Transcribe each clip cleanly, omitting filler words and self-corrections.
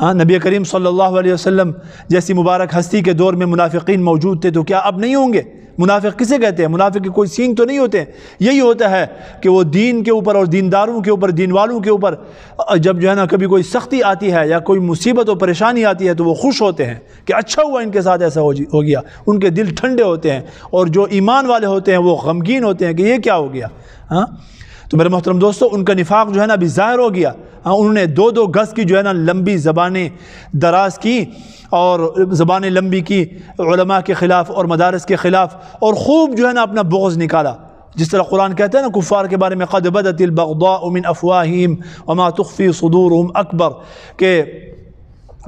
ہاں نبی کریم صلی اللہ علیہ وسلم جیسی مبارک ہستی کے دور میں منافقین موجود تھے، تو کیا اب نہیں ہوں گے؟ منافق کسے کہتے ہیں؟ منافق کے کوئی سین تو نہیں ہوتے ہیں، یہی ہوتا ہے کہ وہ دین کے اوپر اور دینداروں کے اوپر، دین والوں کے اوپر جب جو ہے نا کبھی کوئی سختی آتی ہے یا کوئی مصیبت و پریشانی آتی ہے تو وہ خوش ہوتے ہیں کہ اچھا ہوا ان کے ساتھ ایسا ہو گیا، ان کے دل ٹھنڈے ہوتے ہیں، اور جو ایمان والے ہوتے ہیں وہ غمگین ہوتے ہیں کہ یہ کیا ہو گیا۔ ہاں تو میرے محترم دوستو، ان کا نفاق جو ہے نا ابھی ظاہر ہو گیا۔ انہوں نے 2 گز کی جو ہے نا لمبی زبانیں دراز کی اور زبانیں لمبی کی علماء کے خلاف اور مدارس کے خلاف، اور خوب جو ہے نا اپنا بغض نکالا، جس طرح قرآن کہتا ہے نا کفار کے بارے میں قد بدت البغضاء من افواہہم وما تخفی صدورہم اکبر، کہ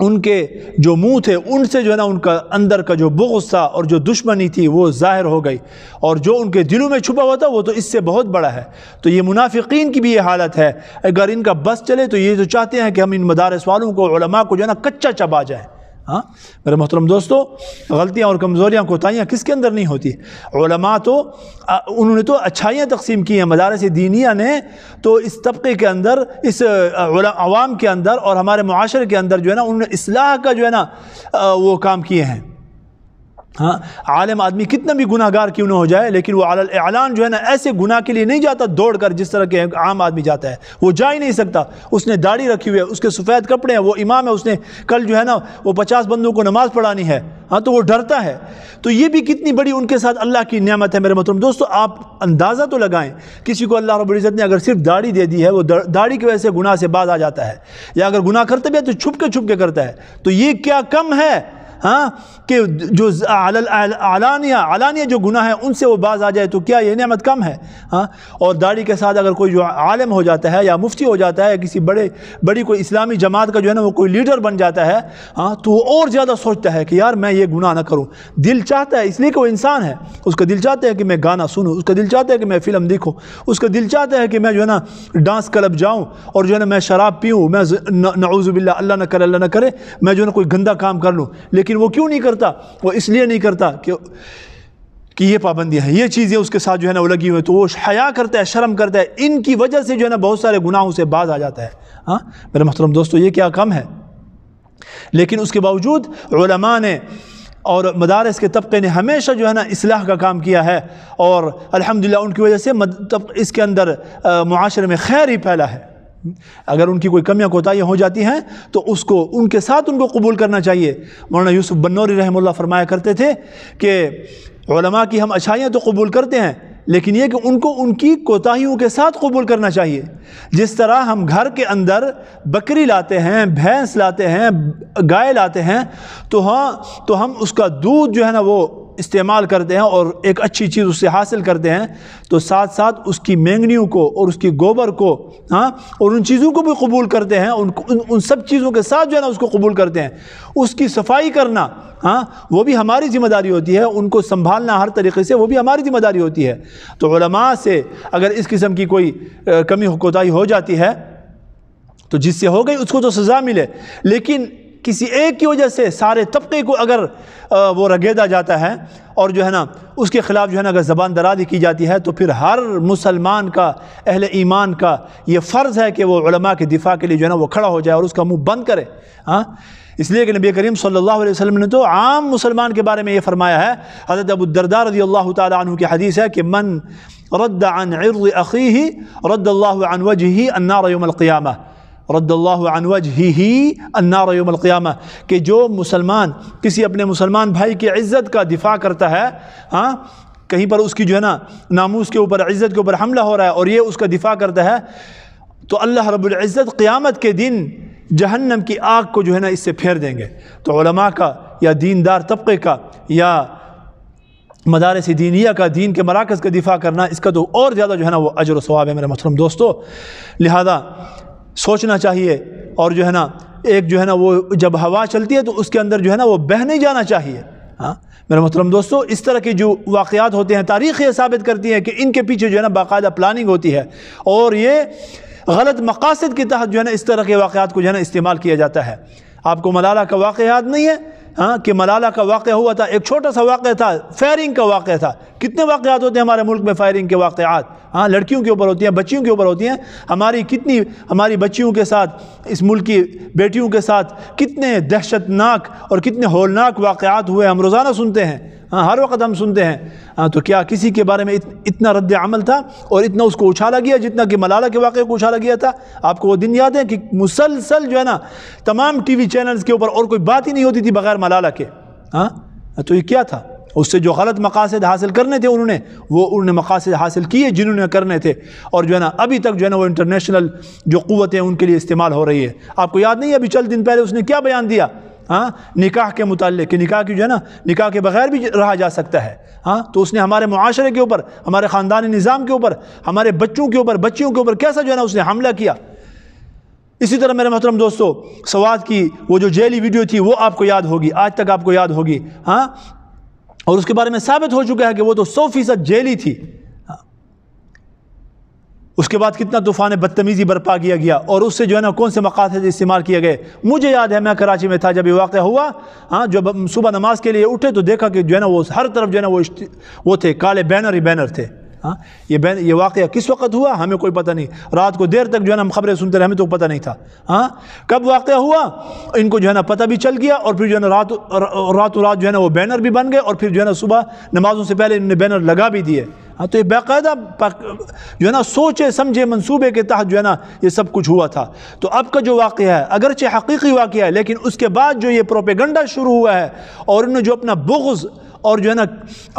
ان کے جو منہ تھے ان سے جو ہے نا ان کا اندر کا جو بغض تھا اور جو دشمنی تھی وہ ظاہر ہو گئی، اور جو ان کے دلوں میں چھپا ہوا تھا وہ تو اس سے بہت بڑا ہے۔ تو یہ منافقین کی بھی یہ حالت ہے، اگر ان کا بس چلے تو یہ تو چاہتے ہیں کہ ہم ان مدارس والوں کو، علماء کو جو ہے نا کچا چبا جائیں۔ ہاں میرے محترم دوستو، غلطیاں اور کمزوریاں کوتاہیاں کس کے اندر نہیں ہوتی؟ علماء تو انہوں نے تو اچھائیاں تقسیم کی ہیں، مدارس دینیہ نے تو اس طبقے کے اندر، اس عوام کے اندر اور ہمارے معاشرے کے اندر جو ہے نا انہوں نے اصلاح کا جو ہے نا وہ کام کیے ہیں۔ ہاں عالم آدمی کتنا بھی گناہ گار کیوں نہ ہو جائے، لیکن وہ علی الاعلان جو ہے نا ایسے گناہ کے لیے نہیں جاتا دوڑ کر جس طرح کے عام آدمی جاتا ہے، وہ جا ہی نہیں سکتا۔ اس نے داڑھی رکھی ہوئی ہے، اس کے سفید کپڑے ہیں، وہ امام ہے، اس نے کل جو ہے نا وہ 50 بندوں کو نماز پڑھانی ہے، ہاں تو وہ ڈرتا ہے۔ تو یہ بھی کتنی بڑی ان کے ساتھ اللہ کی نعمت ہے میرے محترم دوستو۔ آپ اندازہ تو لگائیں، کسی کو اللہ رب العزت نے اگر صرف داڑھی دے دی ہے، وہ داڑھی کی وجہ سے گناہ سے باز آ جاتا ہے، یا اگر گناہ کرتا بھی ہے تو چھپ کے کرتا ہے، تو یہ کیا کم ہے ہاں کہ جو علانیہ جو گناہ ہیں ان سے وہ باز آ جائے، تو کیا یہ نعمت کم ہے؟ ہاں اور داڑھی کے ساتھ اگر کوئی جو عالم ہو جاتا ہے یا مفتی ہو جاتا ہے یا کسی بڑی کوئی اسلامی جماعت کا جو ہے نا وہ کوئی لیڈر بن جاتا ہے، ہاں تو وہ اور زیادہ سوچتا ہے کہ یار میں یہ گناہ نہ کروں۔ دل چاہتا ہے، اس لیے کہ وہ انسان ہے، اس کا دل چاہتا ہے کہ میں گانا سنوں، اس کا دل چاہتا ہے کہ میں فلم دیکھوں، اس کا دل چاہتا ہے کہ میں جو ہے نا ڈانس کلب جاؤں اور جو ہے نا میں شراب پیوں، میں نعوذ باللہ اللہ نہ کرے میں جو ہے نا کوئی گندا کام کر لوں۔ لیکن وہ کیوں نہیں کرتا؟ وہ اس لیے نہیں کرتا کہ یہ پابندیاں ہیں، یہ چیزیں اس کے ساتھ جو ہے نا وہ لگی ہوئی، تو وہ حیا کرتا ہے، شرم کرتا ہے، ان کی وجہ سے جو ہے نا بہت سارے گناہوں سے باز آ جاتا ہے۔ ہاں میرے محترم دوستو، یہ کیا کم ہے؟ لیکن اس کے باوجود علماء نے اور مدارس کے طبقے نے ہمیشہ جو ہے نا اصلاح کا کام کیا ہے، اور الحمدللہ ان کی وجہ سے اس کے اندر معاشرے میں خیر ہی پھیلا ہے۔ اگر ان کی کوئی کمیاں کوتاہیاں ہو جاتی ہیں تو ان کے ساتھ ان کو قبول کرنا چاہیے۔ مولانا یوسف بنوری رحمہ اللہ فرمایا کرتے تھے کہ علماء کی ہم اچھائیاں تو قبول کرتے ہیں، لیکن یہ کہ ان کو ان کی کوتاہیوں کے ساتھ قبول کرنا چاہیے۔ جس طرح ہم گھر کے اندر بکری لاتے ہیں، بھینس لاتے ہیں، گائے لاتے ہیں، تو ہم اس کا دودھ جو ہے نا وہ استعمال کرتے ہیں اور ایک اچھی چیز اس سے حاصل کرتے ہیں، تو ساتھ ساتھ اس کی مینگنیوں کو اور اس کی گوبر کو، ہاں اور ان چیزوں کو بھی قبول کرتے ہیں، ان سب چیزوں کے ساتھ جو ہے نا اس کو قبول کرتے ہیں۔ اس کی صفائی کرنا، ہاں وہ بھی ہماری ذمہ داری ہوتی ہے، ان کو سنبھالنا ہر طریقے سے وہ بھی ہماری ذمہ داری ہوتی ہے۔ تو علماء سے اگر اس قسم کی کوئی کمی کوتاہی ہو جاتی ہے تو جس سے ہو گئی اس کو تو سزا ملے، لیکن کسی ایک کی وجہ سے سارے طبقے کو اگر وہ رگیدا جاتا ہے اور جو ہے نا اس کے خلاف جو ہے نا اگر زبان درازی کی جاتی ہے، تو پھر ہر مسلمان کا، اہل ایمان کا یہ فرض ہے کہ وہ علماء کے دفاع کے لیے جو ہے نا وہ کھڑا ہو جائے اور اس کا منہ بند کرے۔ ہاں اس لیے کہ نبی کریم صلی اللہ علیہ وسلم نے تو عام مسلمان کے بارے میں یہ فرمایا ہے، حضرت ابو الدرداء رضی اللہ تعالی عنہ کی حدیث ہے کہ من رد عن عرض اخیہ رد اللہ عن وجہہ النار یوم القیامہ، رد اللہ عن وجہہ النار یوم القیامہ، کہ جو مسلمان کسی اپنے مسلمان بھائی کی عزت کا دفاع کرتا ہے، ہاں کہیں پر اس کی جو ہے نا ناموس کے اوپر، عزت کے اوپر حملہ ہو رہا ہے اور یہ اس کا دفاع کرتا ہے، تو اللہ رب العزت قیامت کے دن جہنم کی آگ کو جو ہے نا اس سے پھیر دیں گے۔ تو علماء کا یا دیندار طبقے کا یا مدارس دینیہ کا، دین کے مراکز کا دفاع کرنا، اس کا تو اور زیادہ جو ہے نا وہ اجر و ثواب ہے میرے محترم دوستو۔ لہذا سوچنا چاہیے، اور جو ہے نا ایک جو ہے نا وہ جب ہوا چلتی ہے تو اس کے اندر جو ہے نا وہ بہہ نہیں جانا چاہیے۔ ہاں میرے محترم دوستو، اس طرح کے جو واقعات ہوتے ہیں، تاریخ یہ ثابت کرتی ہے کہ ان کے پیچھے جو ہے نا باقاعدہ پلاننگ ہوتی ہے، اور یہ غلط مقاصد کے تحت جو ہے نا اس طرح کے واقعات کو جو ہے نا استعمال کیا جاتا ہے۔ آپ کو ملالہ کا واقعہ یاد نہیں ہے ہاں کہ ملالہ کا واقعہ ہوا تھا، ایک چھوٹا سا واقعہ تھا، فائرنگ کا واقعہ تھا. کتنے واقعات ہوتے ہیں ہمارے ملک میں فائرنگ کے واقعات، ہاں لڑکیوں کے اوپر ہوتی ہیں، بچیوں کے اوپر ہوتی ہیں. ہماری بچیوں کے ساتھ، اس ملک کی بیٹیوں کے ساتھ کتنے دہشت ناک اور کتنے ہولناک واقعات ہوئے، ہم روزانہ سنتے ہیں، ہاں ہر وقت ہم سنتے ہیں. تو کیا کسی کے بارے میں اتنا رد عمل تھا اور اتنا اس کو اچھالا گیا جتنا کہ ملالہ کے واقعے کو اچھالا گیا تھا؟ آپ کو وہ دن یاد ہے کہ مسلسل جو ہے نا تمام ٹی وی چینلز کے اوپر اور کوئی بات ہی نہیں ہوتی تھی بغیر ملالہ کے. ہاں تو یہ کیا تھا؟ اس سے جو غلط مقاصد حاصل کرنے تھے انہوں نے مقاصد حاصل کیے جنہوں نے کرنے تھے، اور جو ہے نا ابھی تک جو ہے نا وہ انٹرنیشنل جو قوتیں ان کے لیے استعمال ہو رہی ہے. آپ کو یاد نہیں ہے ابھی چند دن پہلے اس نے کیا بیان دیا؟ ہاں نکاح کے متعلق، کہ نکاح کی جو ہے نا نکاح کے بغیر بھی رہا جا سکتا ہے. ہاں تو اس نے ہمارے معاشرے کے اوپر، ہمارے خاندانی نظام کے اوپر، ہمارے بچوں کے اوپر، بچیوں کے اوپر کیسا جو ہے نا اس نے حملہ کیا. اسی طرح میرے محترم دوستو، سوات کی وہ جو جیلی ویڈیو تھی وہ آپ کو یاد ہوگی، آج تک آپ کو یاد ہوگی. ہاں اور اس کے بارے میں ثابت ہو چکا ہے کہ وہ تو 100% جیلی تھی. اس کے بعد کتنا طوفان بدتمیزی برپا کیا گیا، اور اس سے جو ہے نا کون سے مقاصد استعمال کیے گئے. مجھے یاد ہے میں کراچی میں تھا جب یہ واقعہ ہوا. ہاں جب صبح نماز کے لیے اٹھے تو دیکھا کہ جو ہے نا وہ ہر طرف جو ہے نا وہ تھے کالے بینر ہی بینر تھے. ہاں یہ واقعہ کس وقت ہوا ہمیں کوئی پتہ نہیں. رات کو دیر تک جو ہے نا ہم خبریں سنتے رہے، ہمیں تو پتہ نہیں تھا. ہاں کب واقعہ ہوا ان کو جو ہے نا پتہ بھی چل گیا، اور پھر جو ہے نا رات جو ہے نا وہ بینر بھی بن گئے، اور پھر جو ہے نا صبح نمازوں سے پہلے انہوں نے بینر لگا بھی دیے. ہاں تو یہ باقاعدہ جو ہے نا سوچے سمجھے منصوبے کے تحت جو ہے نا یہ سب کچھ ہوا تھا. تو اب کا جو واقعہ ہے اگرچہ حقیقی واقعہ ہے، لیکن اس کے بعد جو یہ پروپیگنڈا شروع ہوا ہے اور انہوں نے جو اپنا بغض اور جو ہے نا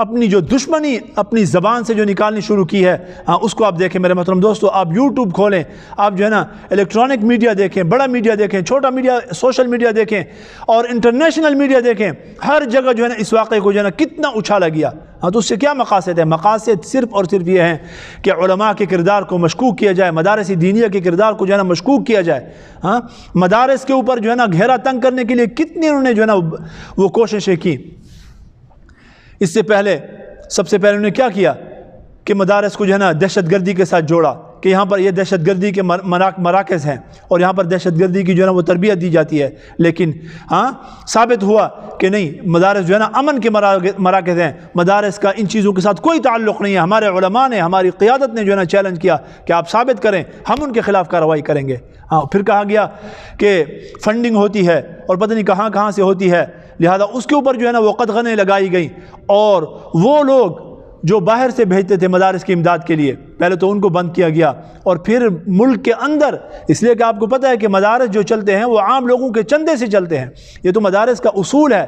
اپنی جو دشمنی اپنی زبان سے جو نکالنی شروع کی ہے، ہاں اس کو آپ دیکھیں میرے محترم دوستو. آپ یوٹیوب کھولیں، آپ جو ہے نا الیکٹرانک میڈیا دیکھیں، بڑا میڈیا دیکھیں، چھوٹا میڈیا، سوشل میڈیا دیکھیں، اور انٹرنیشنل میڈیا دیکھیں، ہر جگہ جو ہے نا اس واقعے کو جو ہے نا کتنا اچھالا گیا. ہاں تو اس سے کیا مقاصد ہے؟ مقاصد صرف اور صرف یہ ہیں کہ علماء کے کردار کو مشکوک کیا جائے، مدارس دینیہ کے کردار کو جو ہے نا مشکوک کیا جائے. ہاں مدارس کے اوپر جو ہے نا گھیرا تنگ کرنے کے لیے کتنی انہوں نے جو ہے نا وہ کوششیں کی. اس سے پہلے سب سے پہلے انہوں نے کیا کیا کہ مدارس کو جو ہے نا دہشت گردی کے ساتھ جوڑا، کہ یہاں پر یہ دہشت گردی کے مراکز ہیں اور یہاں پر دہشت گردی کی جو ہے نا وہ تربیت دی جاتی ہے. لیکن ہاں ثابت ہوا کہ نہیں، مدارس جو ہے نا امن کے مراکز ہیں، مدارس کا ان چیزوں کے ساتھ کوئی تعلق نہیں ہے. ہمارے علماء نے، ہماری قیادت نے جو ہے نا چیلنج کیا کہ آپ ثابت کریں، ہم ان کے خلاف کارروائی کریں گے. ہاں پھر کہا گیا کہ فنڈنگ ہوتی ہے اور پتہ نہیں کہاں سے ہوتی ہے، لہذا اس کے اوپر جو ہے نا وہ قدغنیں لگائی گئیں. اور وہ لوگ جو باہر سے بھیجتے تھے مدارس کی امداد کے لیے، پہلے تو ان کو بند کیا گیا، اور پھر ملک کے اندر، اس لیے کہ آپ کو پتہ ہے کہ مدارس جو چلتے ہیں وہ عام لوگوں کے چندے سے چلتے ہیں. یہ تو مدارس کا اصول ہے.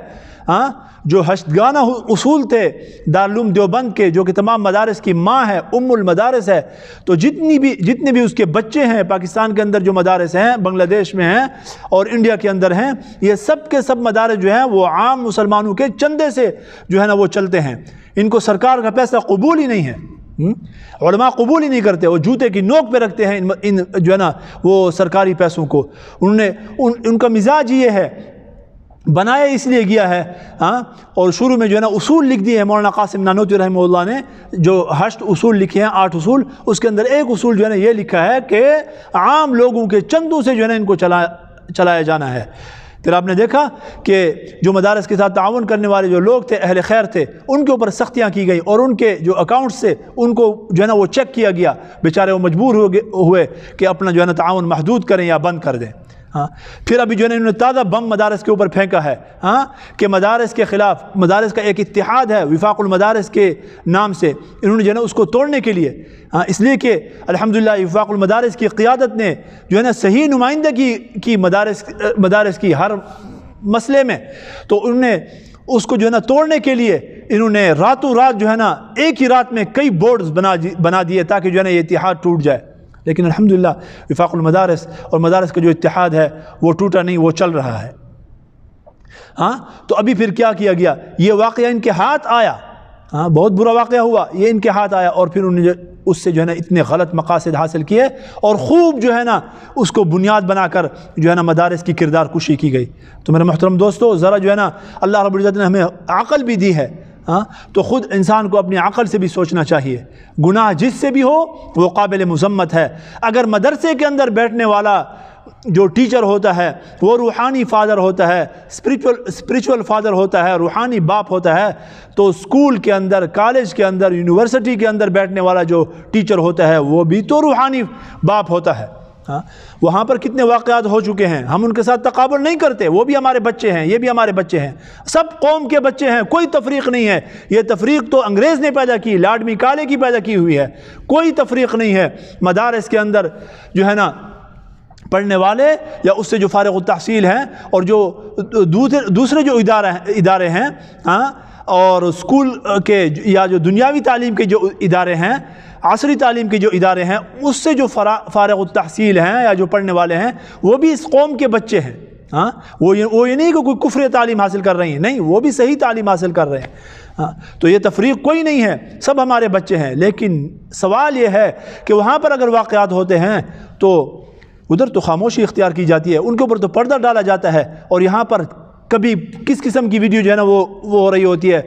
ہاں جو ہشتگانہ اصول تھے دارالعلوم دیوبند کے، جو کہ تمام مدارس کی ماں ہے، المدارس ہے. تو جتنے بھی اس کے بچے ہیں پاکستان کے اندر جو مدارس ہیں، بنگلہ دیش میں ہیں اور انڈیا کے اندر ہیں، یہ سب کے سب مدارس جو ہیں وہ عام مسلمانوں کے چندے سے جو ہے نا وہ چلتے ہیں. ان کو سرکار کا پیسہ قبول ہی نہیں ہے، علماء قبول ہی نہیں کرتے، وہ جوتے کی نوک پہ رکھتے ہیں ان جو ہے نا وہ سرکاری پیسوں کو. ان کا مزاج یہ ہے، بنایا اس لیے گیا ہے. ہاں اور شروع میں جو ہے نا اصول لکھ دیے ہیں مولانا قاسم نانوتوی رحمہ اللہ نے، جو 8 اصول لکھے ہیں، 8 اصول. اس کے اندر ایک اصول جو ہے نا یہ لکھا ہے کہ عام لوگوں کے چندوں سے جو ہے نا ان کو چلایا جانا ہے. پھر آپ نے دیکھا کہ جو مدارس کے ساتھ تعاون کرنے والے جو لوگ تھے، اہل خیر تھے، ان کے اوپر سختیاں کی گئی، اور ان کے جو اکاؤنٹس سے ان کو جو ہے نا وہ چیک کیا گیا. بیچارے وہ مجبور ہوئے کہ اپنا جو ہے نا تعاون محدود کریں یا بند کر دیں. ہاں پھر ابھی جو ہے نا انہوں نے تازہ بم مدارس کے اوپر پھینکا ہے. ہاں کہ مدارس کے خلاف، مدارس کا ایک اتحاد ہے وفاق المدارس کے نام سے، انہوں نے جو ہے نا اس کو توڑنے کے لیے، اس لیے کہ الحمدللہ وفاق المدارس کی قیادت نے جو ہے نا صحیح نمائندگی کی مدارس کی ہر مسئلے میں، تو انہوں نے اس کو جو ہے نا توڑنے کے لیے انہوں نے راتوں رات جو ہے نا ایک ہی رات میں کئی بورڈز بنا دیے تاکہ جو ہے نا یہ اتحاد ٹوٹ جائے. لیکن الحمدللہ وفاق المدارس اور مدارس کا جو اتحاد ہے وہ ٹوٹا نہیں، وہ چل رہا ہے. ہاں تو ابھی پھر کیا کیا گیا؟ یہ واقعہ ان کے ہاتھ آیا. ہاں بہت برا واقعہ ہوا، یہ ان کے ہاتھ آیا، اور پھر انہوں نے اس سے جو ہے نا اتنے غلط مقاصد حاصل کیے، اور خوب جو ہے نا اس کو بنیاد بنا کر جو ہے نا مدارس کی کردار کشی کی گئی. تو میرے محترم دوستو، ذرا جو ہے نا اللہ رب العزت نے ہمیں عقل بھی دی ہے. ہاں تو خود انسان کو اپنی عقل سے بھی سوچنا چاہیے. گناہ جس سے بھی ہو وہ قابل مذمت ہے. اگر مدرسے کے اندر بیٹھنے والا جو ٹیچر ہوتا ہے وہ روحانی فادر ہوتا ہے، اسپریچول فادر ہوتا ہے، روحانی باپ ہوتا ہے، تو اسکول کے اندر، کالج کے اندر، یونیورسٹی کے اندر بیٹھنے والا جو ٹیچر ہوتا ہے وہ بھی تو روحانی باپ ہوتا ہے۔ وہاں پر کتنے واقعات ہو چکے ہیں، ہم ان کے ساتھ تقابل نہیں کرتے، وہ بھی ہمارے بچے ہیں، یہ بھی ہمارے بچے ہیں، سب قوم کے بچے ہیں، کوئی تفریق نہیں ہے۔ یہ تفریق تو انگریز نے پیدا کی، لارڈ میکالے کی پیدا کی ہوئی ہے، کوئی تفریق نہیں ہے۔ مدارس کے اندر جو ہے نا پڑھنے والے یا اس سے جو فارغ التحصیل ہیں اور جو دوسرے جو ادارے ہیں اور اسکول کے یا جو دنیاوی تعلیم کے جو ادارے ہیں، عصری تعلیم کے جو ادارے ہیں، اس سے جو فارغ التحصیل ہیں یا جو پڑھنے والے ہیں وہ بھی اس قوم کے بچے ہیں۔ وہ یہ نہیں کہ کوئی کفر تعلیم حاصل کر رہے ہیں، نہیں، وہ بھی صحیح تعلیم حاصل کر رہے ہیں۔ تو یہ تفریق کوئی نہیں ہے، سب ہمارے بچے ہیں۔ لیکن سوال یہ ہے کہ وہاں پر اگر واقعات ہوتے ہیں تو ادھر تو خاموشی اختیار کی جاتی ہے، ان کے اوپر تو پردہ ڈالا جاتا ہے، اور یہاں پر کبھی کس قسم کی ویڈیو جو ہے نا وہ ہو رہی ہوتی ہے،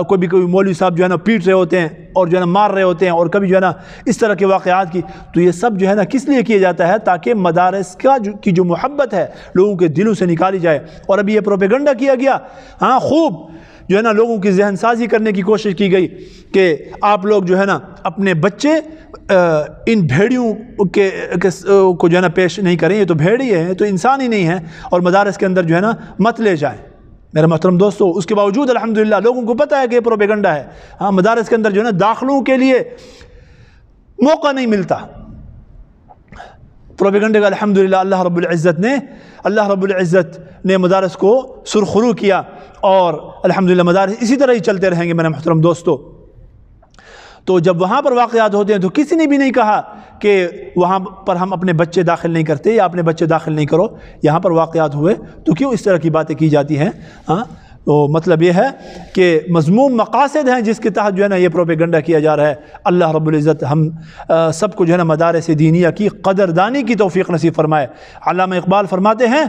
کوئی مولوی صاحب جو ہے نا پیٹ رہے ہوتے ہیں اور جو ہے نا مار رہے ہوتے ہیں، اور کبھی جو ہے نا اس طرح کے واقعات کی، تو یہ سب جو ہے نا کس لیے کیا جاتا ہے؟ تاکہ مدارس کی جو محبت ہے لوگوں کے دلوں سے نکالی جائے۔ اور ابھی یہ پروپیگنڈا کیا گیا، خوب جو ہے نا لوگوں کی ذہن سازی کرنے کی کوشش کی گئی کہ آپ لوگ جو ہے نا اپنے بچے ان بھیڑیوں کو جو ہے نا پیش نہیں کریں، یہ تو بھیڑی ہیں، تو انسان ہی نہیں ہیں، اور مدارس کے اندر جو ہے نا مت لے جائیں۔ میرے محترم دوستو، اس کے باوجود الحمدللہ لوگوں کو پتہ ہے کہ یہ پروپیگنڈا ہے۔ مدارس کے اندر جو ہے نا داخلوں کے لیے موقع نہیں ملتا۔ پروپیگنڈے کا الحمدللہ اللہ رب العزت نے مدارس کو سرخرو کیا، اور الحمدللہ مدارس اسی طرح ہی چلتے رہیں گے۔ میرے محترم دوستو، تو جب وہاں پر واقعات ہوتے ہیں تو کسی نے بھی نہیں کہا کہ وہاں پر ہم اپنے بچے داخل نہیں کرتے یا اپنے بچے داخل نہیں کرو۔ یہاں پر واقعات ہوئے تو کیوں اس طرح کی باتیں کی جاتی ہیں؟ تو مطلب یہ ہے کہ مذموم مقاصد ہیں جس کے تحت جو ہے نا یہ پروپیگنڈا کیا جا رہا ہے۔ اللہ رب العزت ہم سب کو جو ہے نا مدارس دینیہ کی قدردانی کی توفیق نصیب فرمائے۔ علامہ اقبال فرماتے ہیں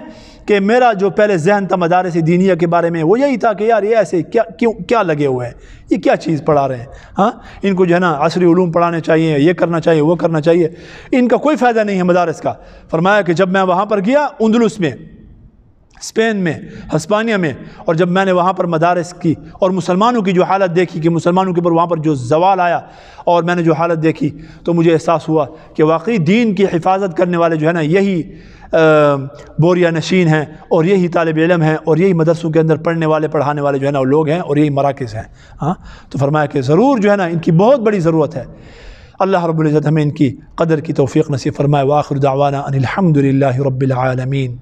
کہ میرا جو پہلے ذہن تھا مدارس دینیہ کے بارے میں وہ یہی تھا کہ یار یہ ایسے کیا لگے ہوئے ہیں، یہ کیا چیز پڑھا رہے ہیں، ان کو جو ہے نا عصری علوم پڑھانے چاہیے، یہ کرنا چاہیے، وہ کرنا چاہیے، ان کا کوئی فائدہ نہیں ہے مدارس کا۔ فرمایا کہ جب میں وہاں پر گیا اندلس میں، اسپین میں، ہسپانیہ میں، اور جب میں نے وہاں پر مدارس کی اور مسلمانوں کی جو حالت دیکھی کہ مسلمانوں کے اوپر وہاں پر جو زوال آیا، اور میں نے جو حالت دیکھی تو مجھے احساس ہوا کہ واقعی دین کی حفاظت کرنے والے جو ہے نا یہی بوریا نشین ہیں، اور یہی طالب علم ہیں، اور یہی مدرسوں کے اندر پڑھنے والے پڑھانے والے جو ہے نا وہ لوگ ہیں، اور یہی مراکز ہیں۔ تو فرمایا کہ ضرور جو ہے نا ان کی بہت بڑی ضرورت ہے۔ اللہ رب العزت ہمیں ان کی قدر کی توفیق نصیب فرمائے۔ وآخر دعوانا ان الحمد للہ رب العالمین۔